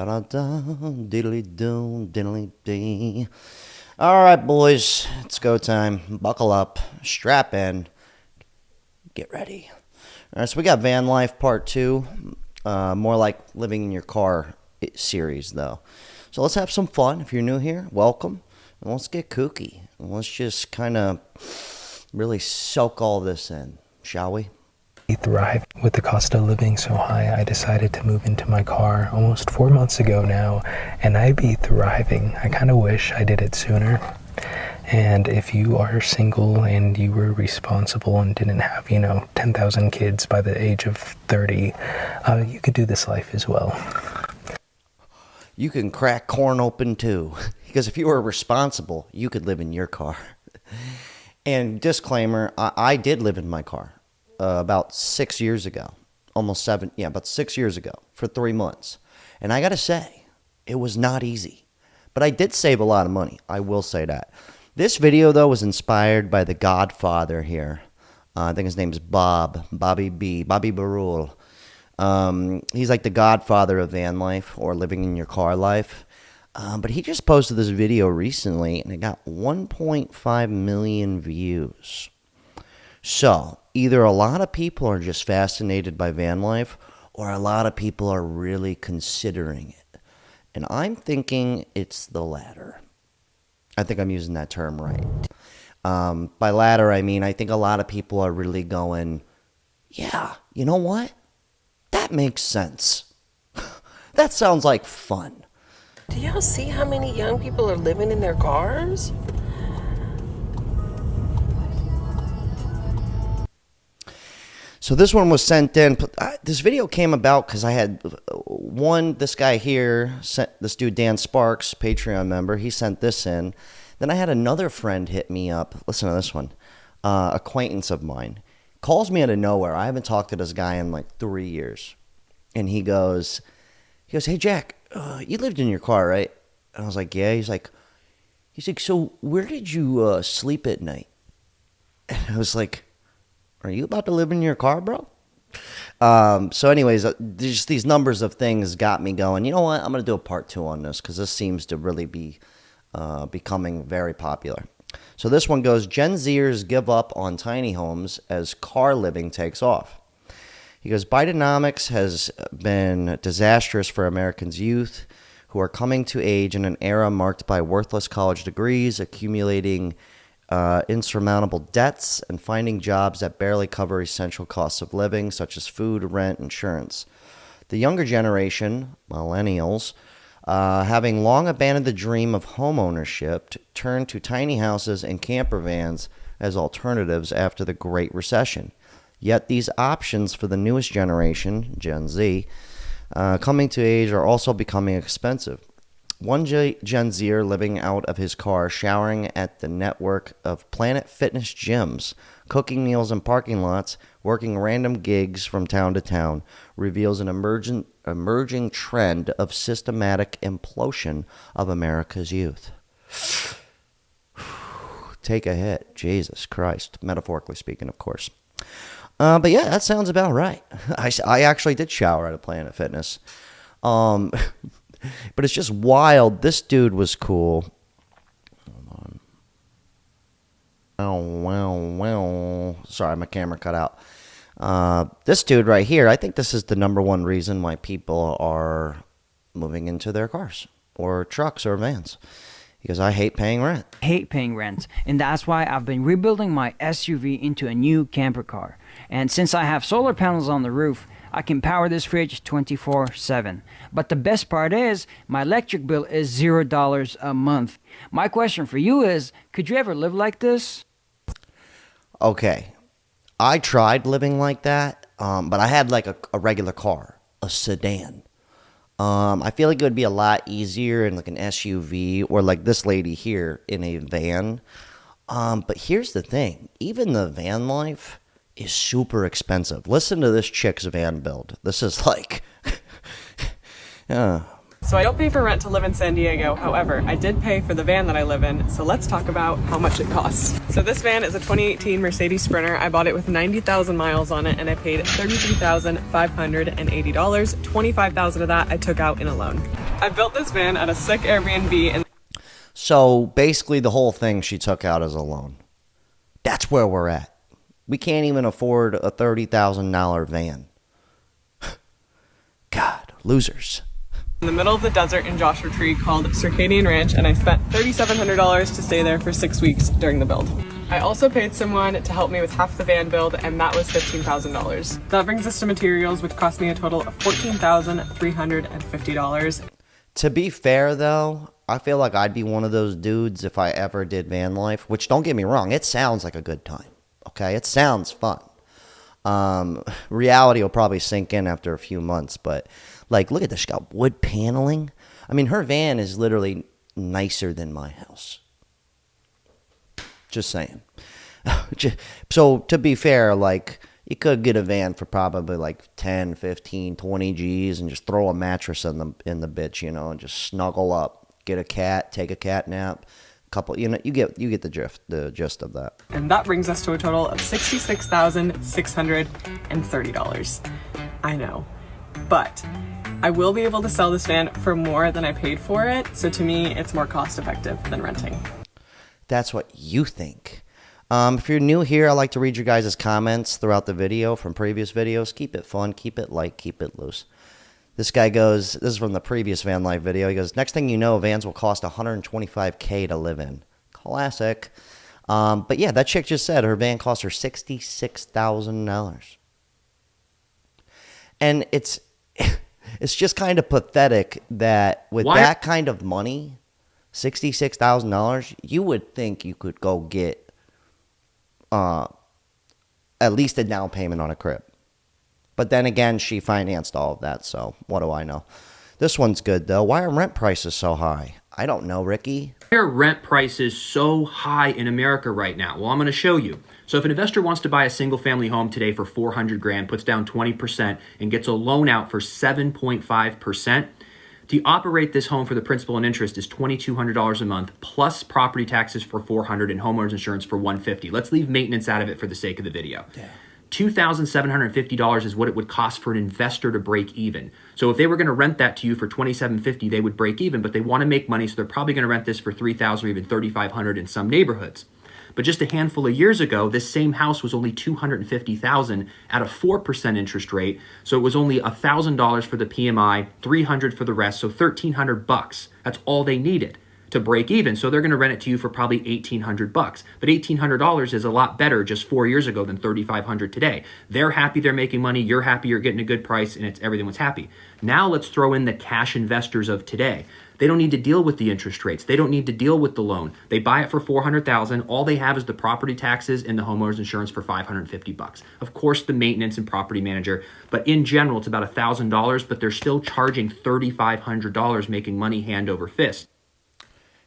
Da-da-da, diddly-doo, diddly-dee. All right, boys, it's go time. Buckle up, strap in, get ready. All right, so we got van life part 2, more like living in your car series, though. So let's have some fun. If you're new here, welcome. And let's get kooky. And let's just kind of really soak all this in, shall we? Thrive with the cost of living so high. I decided to move into my car almost 4 months ago now, and I be thriving. I kind of wish I did it sooner. And if you are single and you were responsible and didn't have 10,000 kids by the age of 30, you could do this life as well. You can crack corn open too, because if you were responsible, you could live in your car. And disclaimer, I did live in my car. About 6 years ago, about 6 years ago for 3 months. And I got to say, it was not easy. But I did save a lot of money. I will say that. This video, though, was inspired by the Godfather here. I think his name is Bobby Barul. He's like the Godfather of van life or living in your car life. But he just posted this video recently, and it got 1.5 million views. So, either a lot of people are just fascinated by van life, or a lot of people are really considering it. And I'm thinking it's the latter. I think I'm using that term right. By latter, I mean I think a lot of people are really going, yeah, you know what? That makes sense. That sounds like fun. Do y'all see how many young people are living in their cars? So this one was sent in. This video came about because I had this guy here, this dude Dan Sparks, Patreon member, he sent this in. Then I had another friend hit me up. Listen to this one. Acquaintance of mine. Calls me out of nowhere. I haven't talked to this guy in like 3 years. And he goes, hey, Jack, you lived in your car, right? And I was like, yeah. He's like, so where did you sleep at night? And I was like, are you about to live in your car, bro? So anyways, just these numbers of things got me going. You know what? I'm going to do a part 2 on this because this seems to really be becoming very popular. So this one goes, Gen Zers give up on tiny homes as car living takes off. He goes, Bidenomics has been disastrous for Americans' youth who are coming to age in an era marked by worthless college degrees, accumulating insurmountable debts, and finding jobs that barely cover essential costs of living, such as food, rent, insurance. The younger generation, millennials, having long abandoned the dream of home ownership, turned to tiny houses and camper vans as alternatives after the Great Recession. Yet these options for the newest generation, Gen Z, coming to age are also becoming expensive. One Gen Zer living out of his car, showering at the network of Planet Fitness gyms, cooking meals in parking lots, working random gigs from town to town, reveals an emerging trend of systematic implosion of America's youth. Take a hit. Jesus Christ. Metaphorically speaking, of course. But yeah, that sounds about right. I actually did shower at a Planet Fitness. But it's just wild. This dude was cool. Hold on. Wow. Sorry, my camera cut out. This dude right here, I think this is the number one reason why people are moving into their cars or trucks or vans. Because I hate paying rent. And that's why I've been rebuilding my SUV into a new camper car. And since I have solar panels on the roof, I can power this fridge 24/7. But the best part is, my electric bill is $0 a month. My question for you is, could you ever live like this? Okay. I tried living like that, but I had like a regular car, a sedan. I feel like it would be a lot easier in like an SUV or like this lady here in a van. But here's the thing. Even the van life is super expensive. Listen to this chick's van build. This is like... So I don't pay for rent to live in San Diego. However, I did pay for the van that I live in. So let's talk about how much it costs. So this van is a 2018 Mercedes Sprinter. I bought it with 90,000 miles on it and I paid $33,580. $25,000 of that I took out in a loan. I built this van at a sick Airbnb and So basically, the whole thing she took out as a loan. That's where we're at. We can't even afford a $30,000 van. God, losers. in the middle of the desert in Joshua Tree called Circadian Ranch, and I spent $3,700 to stay there for 6 weeks during the build. I also paid someone to help me with half the van build, and that was $15,000. That brings us to materials, which cost me a total of $14,350. To be fair, though, I feel like I'd be one of those dudes if I ever did van life, which don't get me wrong, it sounds like a good time. Okay, it sounds fun. Reality will probably sink in after a few months, but like, look at this. She got wood paneling. I mean, her van is literally nicer than my house. Just saying. So to be fair, like, you could get a van for probably like 10, 15, 20 G's and just throw a mattress in the bitch, you know, and just snuggle up. Get a cat, take a cat nap. Couple, you know, you get the gist of that. And that brings us to a total of $66,630. I know, but I will be able to sell this van for more than I paid for it. So to me, it's more cost effective than renting. That's what you think. If you're new here, I like to read your guys' comments throughout the video from previous videos. Keep it fun, keep it light, keep it loose. This guy goes, this is from the previous van life video. He goes, next thing you know, vans will cost $125K to live in. Classic. But yeah, that chick just said her van cost her $66,000. And it's just kind of pathetic that with that kind of money, $66,000, you would think you could go get at least a down payment on a crib. But then again, she financed all of that, so what do I know? This one's good, though. Why are rent prices so high? I don't know, Ricky. Why are rent prices so high in America right now? Well, I'm going to show you. So if an investor wants to buy a single-family home today for $400,000, puts down 20%, and gets a loan out for 7.5%, to operate this home for the principal and interest is $2,200 a month, plus property taxes for $400 and homeowners insurance for $150. Let's leave maintenance out of it for the sake of the video. Yeah. $2,750 is what it would cost for an investor to break even. So if they were going to rent that to you for $2,750, they would break even, but they want to make money, so they're probably going to rent this for $3,000 or even $3,500 in some neighborhoods. But just a handful of years ago, this same house was only $250,000 at a 4% interest rate. So it was only $1,000 for the PMI, $300 for the rest, so $1,300. That's all they needed to break even. So they're going to rent it to you for probably $1,800. But $1,800 is a lot better just 4 years ago than $3,500 today. They're happy they're making money, you're happy you're getting a good price, and it's everyone's happy. Now let's throw in the cash investors of today. They don't need to deal with the interest rates. They don't need to deal with the loan. They buy it for $400,000. All they have is the property taxes and the homeowner's insurance for $550. Of course, the maintenance and property manager, but in general, it's about $1,000, but they're still charging $3,500, making money hand over fist.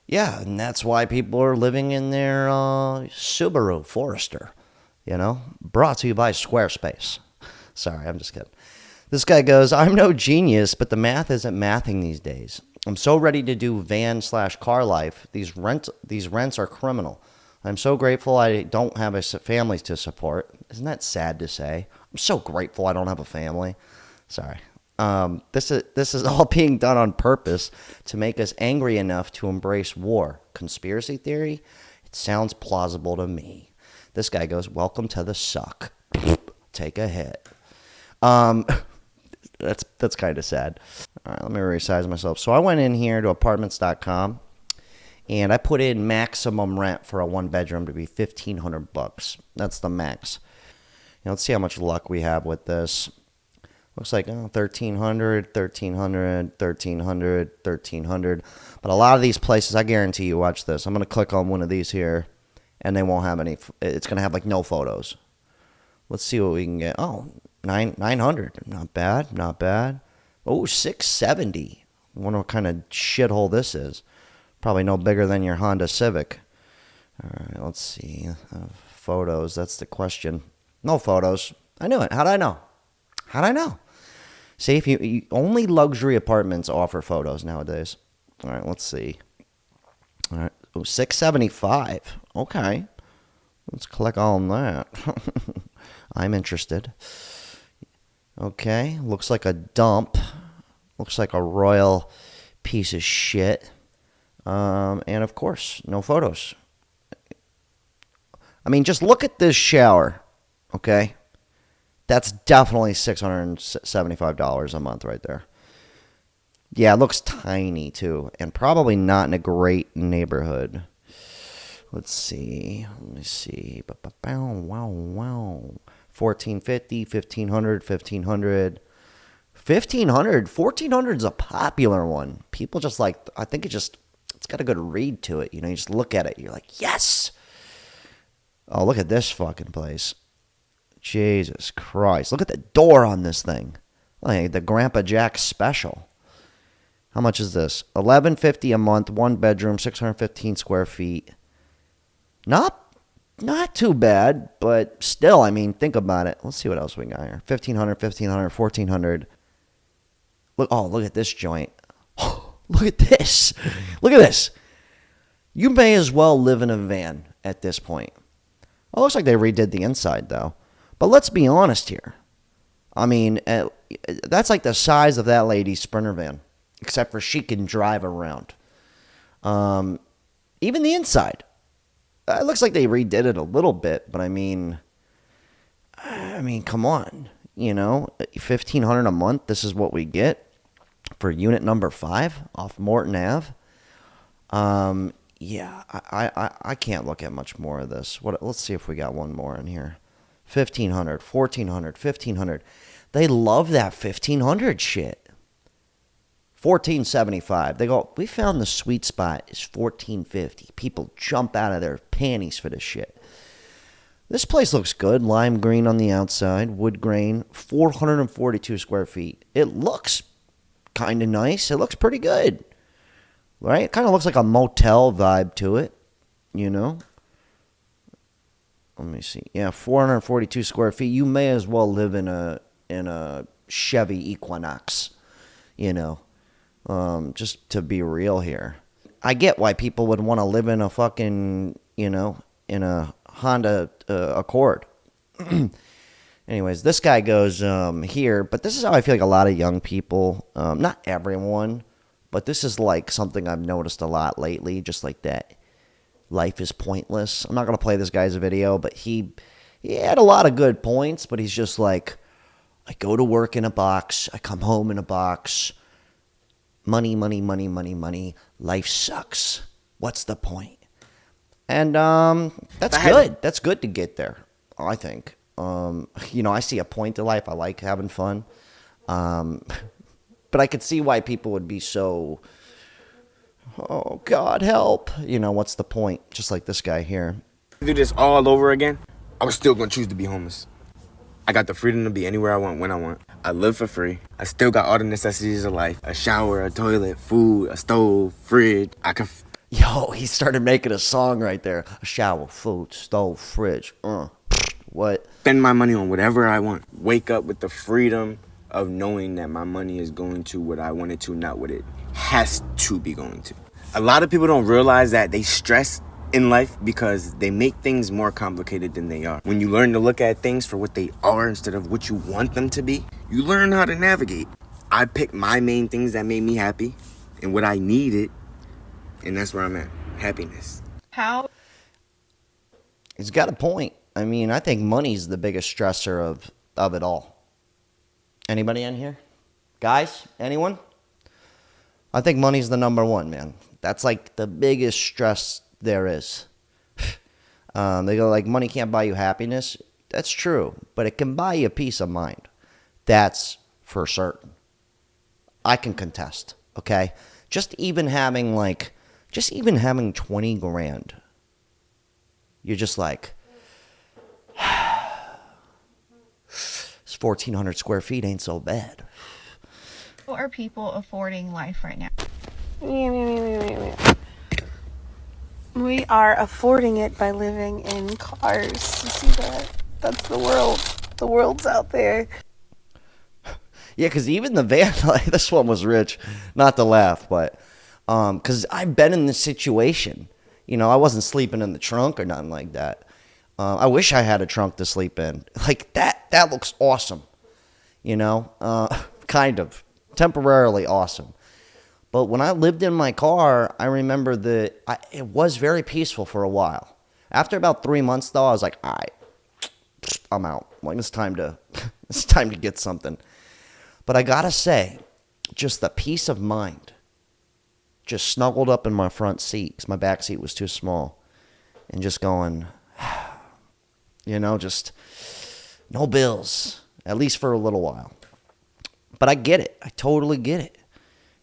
Yeah, and that's why people are living in their Subaru Forester, you know? Brought to you by Squarespace. Sorry, I'm just kidding. This guy goes, I'm no genius, but the math isn't mathing these days. I'm so ready to do van/car life. These rents are criminal. I'm so grateful I don't have a family to support. Isn't that sad to say? I'm so grateful I don't have a family. Sorry. This is all being done on purpose to make us angry enough to embrace war. Conspiracy theory? It sounds plausible to me. This guy goes, welcome to the suck. Take a hit. That's kind of sad. All right, let me resize myself. So I went in here to apartments.com and I put in maximum rent for a one bedroom to be $1,500. That's the max. Now, let's see how much luck we have with this. Looks like 1,300, 1,300, 1,300, 1,300. But a lot of these places, I guarantee you, watch this. I'm going to click on one of these here, and they won't have any. It's going to have, like, no photos. Let's see what we can get. Oh, 900. Not bad, not bad. Oh, 670. I wonder what kind of shithole this is. Probably no bigger than your Honda Civic. All right, let's see. Photos, that's the question. No photos. I knew it. How'd I know? How'd I know? See, if you only luxury apartments offer photos nowadays. All right, let's see. All right, 675. Okay, let's click on that. I'm interested. Okay, looks like a dump. Looks like a royal piece of shit. And of course, no photos. I mean, just look at this shower, okay? That's definitely $675 a month right there. Yeah, it looks tiny too, and probably not in a great neighborhood. Let's see. Let me see. Wow. 1450, 1500, 1500. 1500, 1400 is a popular one. People just like, I think it's got a good read to it. You know, you just look at it, you're like, yes. Oh, look at this fucking place. Jesus Christ. Look at the door on this thing. Like the Grandpa Jack special. How much is this? $11.50 a month, one bedroom, 615 square feet. Not too bad, but still, I mean, think about it. Let's see what else we got here. 1500, 1500, 1400. Look at this joint. Look at this. Look at this. You may as well live in a van at this point. Well, it looks like they redid the inside, though. But let's be honest here. I mean, that's like the size of that lady's Sprinter van, except for she can drive around. Even the inside. It looks like they redid it a little bit, but I mean, come on. You know, $1,500 a month, this is what we get for unit number 5 off Morton Ave. Yeah, I can't look at much more of this. Let's see if we got one more in here. 1,500, 1,400, 1,500. They love that 1,500 shit. 1475. They go, we found the sweet spot is 1450. People jump out of their panties for this shit. This place looks good. Lime green on the outside, wood grain, 442 square feet. It looks kind of nice. It looks pretty good. Right? It kind of looks like a motel vibe to it, you know? Let me see. Yeah, 442 square feet. You may as well live in a Chevy Equinox, you know? Just to be real here. I get why people would want to live in a fucking, you know, in a Honda Accord. Anyways, this guy goes here, but this is how I feel like a lot of young people, not everyone, but this is like something I've noticed a lot lately, just like that life is pointless. I'm not going to play this guy's video, but he had a lot of good points, but he's just like, I go to work in a box, I come home in a box. Money, money, money, money, money. Life sucks. What's the point? And that's good. That's good to get there, I think. You know, I see a point to life. I like having fun. But I could see why people would be so, oh, God, help. You know, what's the point? Just like this guy here. Do this all over again, I was still going to choose to be homeless. I got the freedom to be anywhere I want, when I want. I live for free. I still got all the necessities of life. A shower, a toilet, food, a stove, fridge. Yo, he started making a song right there. A shower, food, stove, fridge. What? Spend my money on whatever I want. Wake up with the freedom of knowing that my money is going to what I want it to, not what it has to be going to. A lot of people don't realize that they stress in life because they make things more complicated than they are. When you learn to look at things for what they are instead of what you want them to be, you learn how to navigate. I picked my main things that made me happy and what I needed, and that's where I'm at. Happiness. How? He's got a point. I mean, I think money's the biggest stressor of it all. Anybody in here? Guys? Anyone? I think money's the number one, man. That's like the biggest stress there is. They go like, money can't buy you happiness. That's true, but it can buy you peace of mind. That's for certain. I can contest, okay? Just even having 20 grand. You're just like, this 1,400 square feet ain't so bad. How are people affording life right now? We are affording it by living in cars. You see that? That's the world. The world's out there. Yeah, because even the van, like, this one was rich. Not to laugh, but because I've been in this situation. You know, I wasn't sleeping in the trunk or nothing like that. I wish I had a trunk to sleep in. Like, that looks awesome. You know, kind of. Temporarily awesome. But when I lived in my car, I remember it was very peaceful for a while. After about 3 months, though, I was like, all right, I'm out. Like, it's time to get something. But I gotta say, just the peace of mind, just snuggled up in my front seat because my back seat was too small, and just going, just no bills, at least for a little while. But I get it. I totally get it.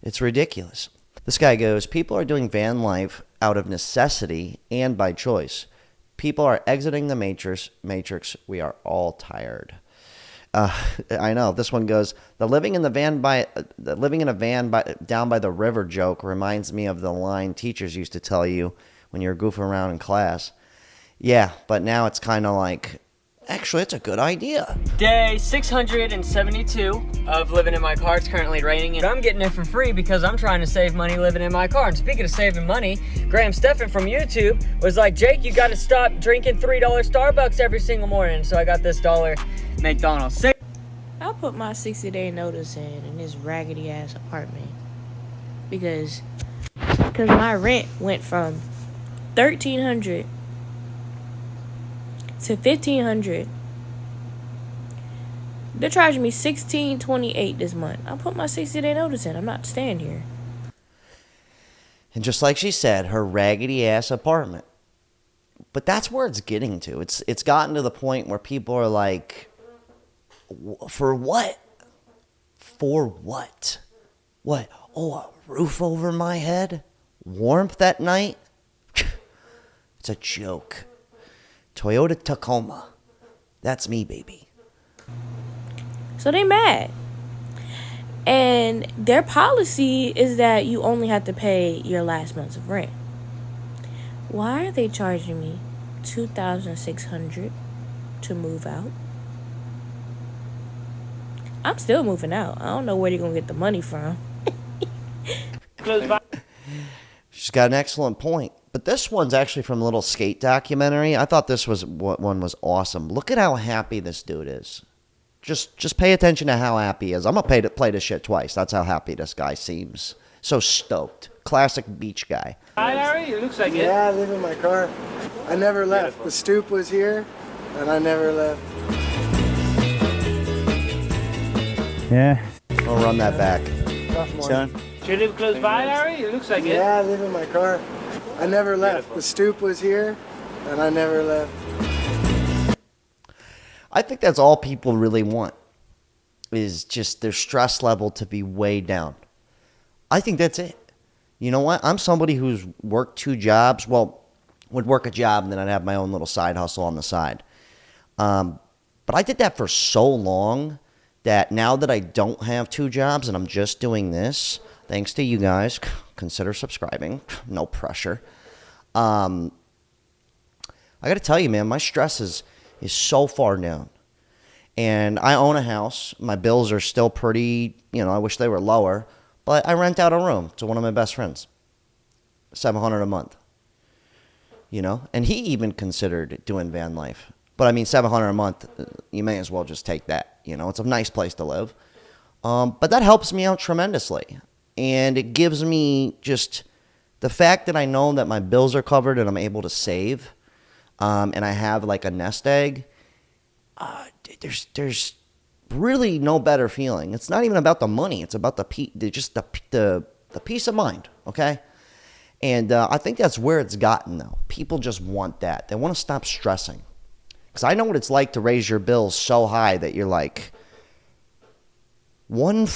It's ridiculous. This guy goes, people are doing van life out of necessity and by choice. People are exiting the matrix. We are all tired. I know. This one goes, the living in a van down by the river joke reminds me of the line teachers used to tell you when you were goofing around in class. Yeah, but now it's kind of like, actually, it's a good idea. Day 672 of living in my car. It's currently raining, and I'm getting it for free because I'm trying to save money living in my car. And speaking of saving money, Graham Steffen from YouTube was like, Jake, you got to stop drinking $3 Starbucks every single morning. So I got this $1 McDonald's. I'll put my 60-day notice in this raggedy ass apartment because my rent went from $1,300 to $1,500. They're charging me $1,628 this month. I'll put my 60-day notice in. I'm not staying here. And just like she said, her raggedy ass apartment. But that's where it's getting to. It's gotten to the point where people are like, for what? For what? What? Oh, a roof over my head? Warmth at night? It's a joke. Toyota Tacoma. That's me, baby. So they mad. And their policy is that you only have to pay your last month's of rent. Why are they charging me $2,600 to move out? I'm still moving out. I don't know where they're going to get the money from. She's got an excellent point. But this one's actually from a little skate documentary. I thought this one was awesome. Look at how happy this dude is. Just pay attention to how happy he is. I'm going to play this shit twice. That's how happy this guy seems. So stoked. Classic beach guy. Hi, Larry. It looks like it. Yeah, I live in my car. I never left. The stoop was here, and I never left. Yeah. I'll run that back. Son. Do you live close by, Larry? It looks like it. Yeah, I live in my car. I never left. The stoop was here, and I never left. I think that's all people really want, is just their stress level to be way down. I think that's it. You know what? I'm somebody who's worked 2 jobs. Well, would work a job and then I'd have my own little side hustle on the side. But I did that for so long that now that I don't have 2 jobs and I'm just doing this, thanks to you guys, consider subscribing. No pressure. I got to tell you, man, my stress is so far down. And I own a house. My bills are still pretty, I wish they were lower. But I rent out a room to one of my best friends. $700 a month. And he even considered doing van life. But I mean, $700 a month, you may as well just take that. It's a nice place to live. But that helps me out tremendously. And it gives me just the fact that I know that my bills are covered and I'm able to save. And I have like a nest egg. There's really no better feeling. It's not even about the money. It's about the peace of mind. Okay. And I think that's where it's gotten though. People just want that. They want to stop stressing. Because I know what it's like to raise your bills so high that you're like, one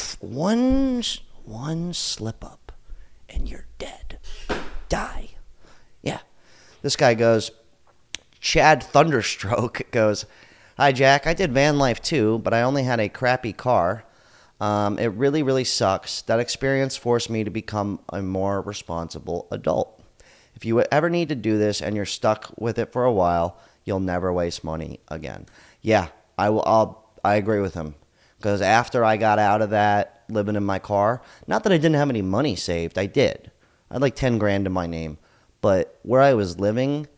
slip up and you're dead. Die. Yeah. This guy goes, Chad Thunderstroke goes, hi, Jack. I did van life too, but I only had a crappy car. It really, really sucks. That experience forced me to become a more responsible adult. If you ever need to do this and you're stuck with it for a while, you'll never waste money again. Yeah, I agree with him. Because after I got out of that, living in my car, not that I didn't have any money saved, I did. I had like 10 grand in my name. But where I was living,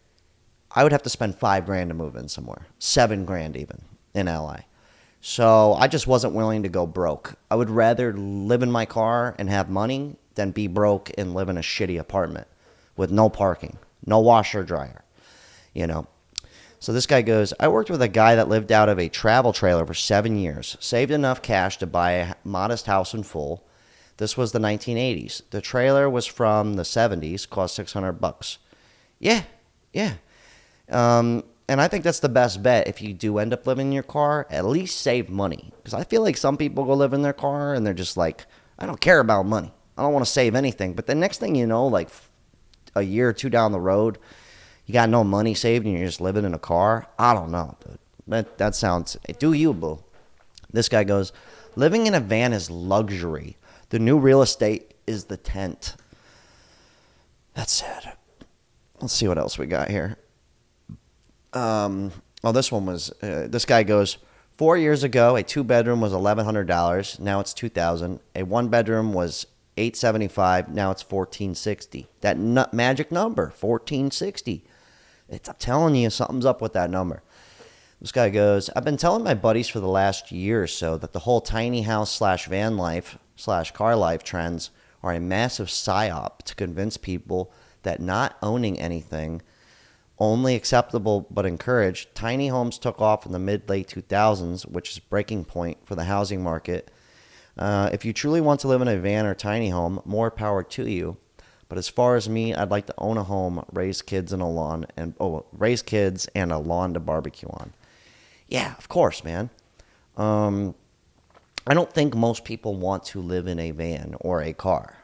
I would have to spend $5 to move in somewhere. 7 grand even in LA. So I just wasn't willing to go broke. I would rather live in my car and have money than be broke and live in a shitty apartment with no parking, no washer dryer, you know. So this guy goes, I worked with a guy that lived out of a travel trailer for 7 years, saved enough cash to buy a modest house in full. This was the 1980s. The trailer was from the 70s, cost $600. Yeah, yeah. And I think that's the best bet. If you do end up living in your car, at least save money. Because I feel like some people go live in their car and they're just like, I don't care about money. I don't want to save anything. But the next thing you know, like a year or two down the road, you got no money saved and you're just living in a car. I don't know, dude. That sounds, do you, boo? This guy goes, living in a van is luxury. The new real estate is the tent. That's sad. Let's see what else we got here. This one was, this guy goes, 4 years ago, a 2-bedroom was $1,100. Now it's $2,000. A 1-bedroom was $875. Now it's $1,460. That magic number, $1,460. I'm telling you, something's up with that number. This guy goes, I've been telling my buddies for the last year or so that the whole tiny house / van life / car life trends are a massive psyop to convince people that not owning anything only acceptable but encouraged. Tiny homes took off in the mid-late 2000s, which is breaking point for the housing market. If you truly want to live in a van or tiny home, more power to you. But as far as me, I'd like to own a home, raise kids and a lawn, and a lawn to barbecue on. Yeah, of course, man. I don't think most people want to live in a van or a car.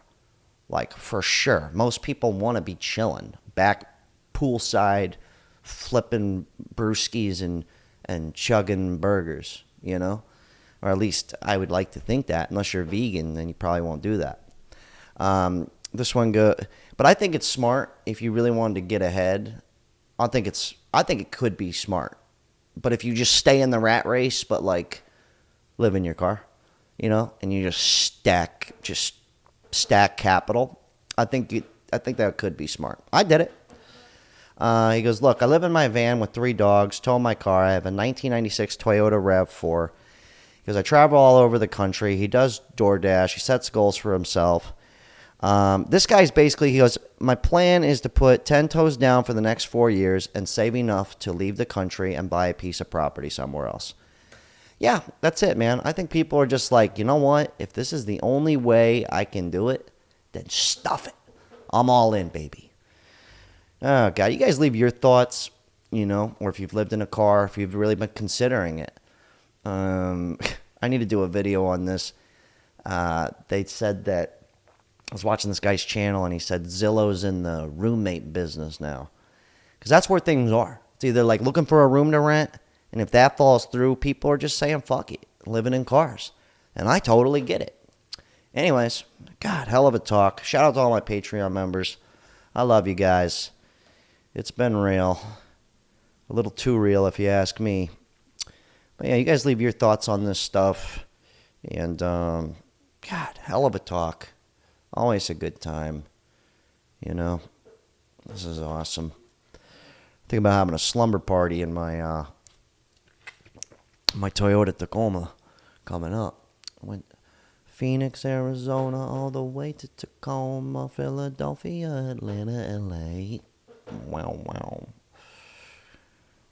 Like, for sure. Most people want to be chilling back poolside, flipping brewskis and chugging burgers, you know? Or at least I would like to think that. Unless you're vegan, then you probably won't do that. This one but I think it's smart if you really wanted to get ahead. I think it could be smart. But if you just stay in the rat race, but like live in your car, you know, and you just stack capital, I think that could be smart. I did it. He goes, look, I live in my van with 3 dogs, tow my car. I have a 1996 Toyota RAV4. He goes, I travel all over the country. He does DoorDash. He sets goals for himself. This guy's basically, he goes, my plan is to put 10 toes down for the next 4 years and save enough to leave the country and buy a piece of property somewhere else. Yeah, that's it, man. I think people are just like, you know what? If this is the only way I can do it, then stuff it. I'm all in, baby. Oh, God, you guys leave your thoughts, you know, or if you've lived in a car, if you've really been considering it. I need to do a video on this. They said that, I was watching this guy's channel, and he said Zillow's in the roommate business now. Because that's where things are. It's either like looking for a room to rent, and if that falls through, people are just saying, fuck it, living in cars. And I totally get it. Anyways, God, hell of a talk. Shout out to all my Patreon members. I love you guys. It's been real. A little too real, if you ask me. But yeah, you guys leave your thoughts on this stuff. And, God, hell of a talk. Always a good time. You know, this is awesome. Think about having a slumber party in my my Toyota Tacoma coming up. Went Phoenix, Arizona, all the way to Tacoma, Philadelphia, Atlanta, LA. Wow, wow.